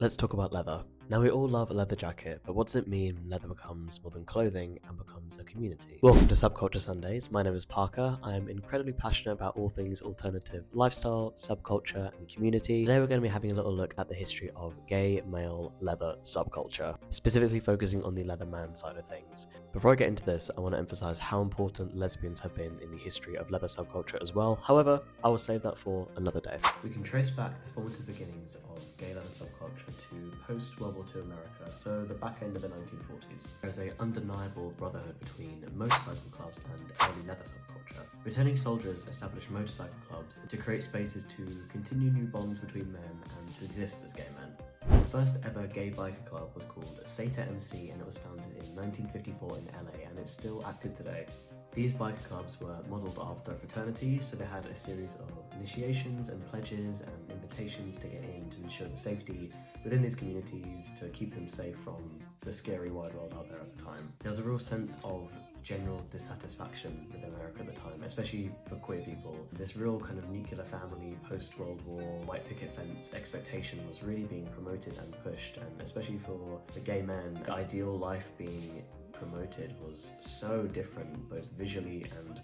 Let's talk about leather. Now we all love a leather jacket, but what does it mean when leather becomes more than clothing and becomes a community? Welcome to Subculture Sundays, my name is Parker. I am incredibly passionate about all things alternative lifestyle, subculture and community. Today we're going to be having a little look at the history of gay male leather subculture, specifically focusing on the leather man side of things. Before I get into this, I want to emphasize how important lesbians have been in the history of leather subculture as well. However, I will save that for another day. We can trace back the formative beginnings of gay leather subculture to post-World War II America, so the back end of the 1940s. There's an undeniable brotherhood between motorcycle clubs and early leather subculture. Returning soldiers established motorcycle clubs to create spaces to continue new bonds between men and to exist as gay men. The first ever gay biker club was called Sata MC, and it was founded in 1954 in LA, and it's still active today. These biker clubs were modelled after fraternities, so they had a series of initiations and pledges and invitations to get in to ensure the safety within these communities, to keep them safe from the scary wide world out there at the time. There was a real sense of general dissatisfaction with America at the time, especially for queer people. This real kind of nuclear family, post-World War, white picket fence expectation was really being promoted and pushed, and especially for the gay men, the ideal life being promoted was so different both visually and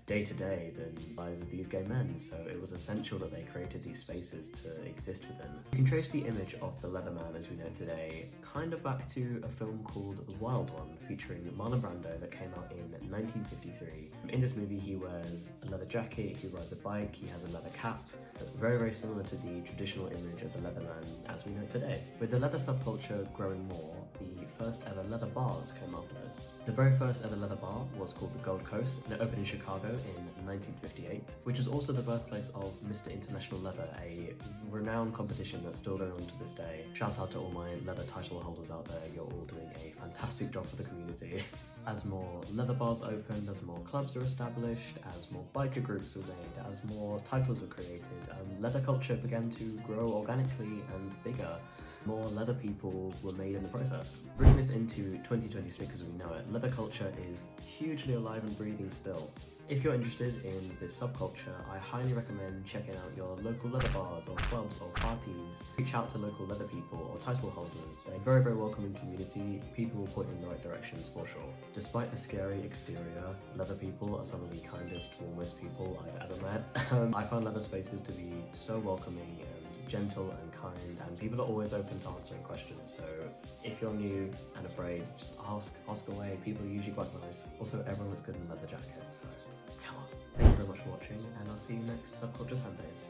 day to day than the lives of these gay men, so it was essential that they created these spaces to exist within. You can trace the image of the leather man as we know today kind of back to a film called The Wild One featuring Marlon Brando that came out in 1953. In this movie he wears a leather jacket, he rides a bike, he has a leather cap, very similar to the traditional image of the leather man as we know today. With the leather subculture growing more, the first ever leather bars came after this. The very first ever leather bar was called the Gold Coast, and it opened in Chicago in 1958, which was also the birthplace of Mr. International Leather, a renowned competition that's still going on to this day. Shout out to all my leather title holders out there, you're all doing a fantastic job for the community. As more leather bars opened, as more clubs were established, as more biker groups were made, as more titles were created, leather culture began to grow organically and bigger. More leather people were made in the process. Bringing this into 2026 as we know it, leather culture is hugely alive and breathing still. If you're interested in this subculture, I highly recommend checking out your local leather bars or clubs or parties. Reach out to local leather people or title holders. They're a very welcoming community. People will point in the right directions for sure. Despite the scary exterior, leather people are some of the kindest, warmest people I've ever met. I find leather spaces to be so welcoming and gentle and kind, and people are always open to answering questions, so if you're new and afraid, just ask away. People are usually quite nice. Also, everyone looks good in leather jackets, so come on. Thank you very much for watching, and I'll see you next Subculture Sundays.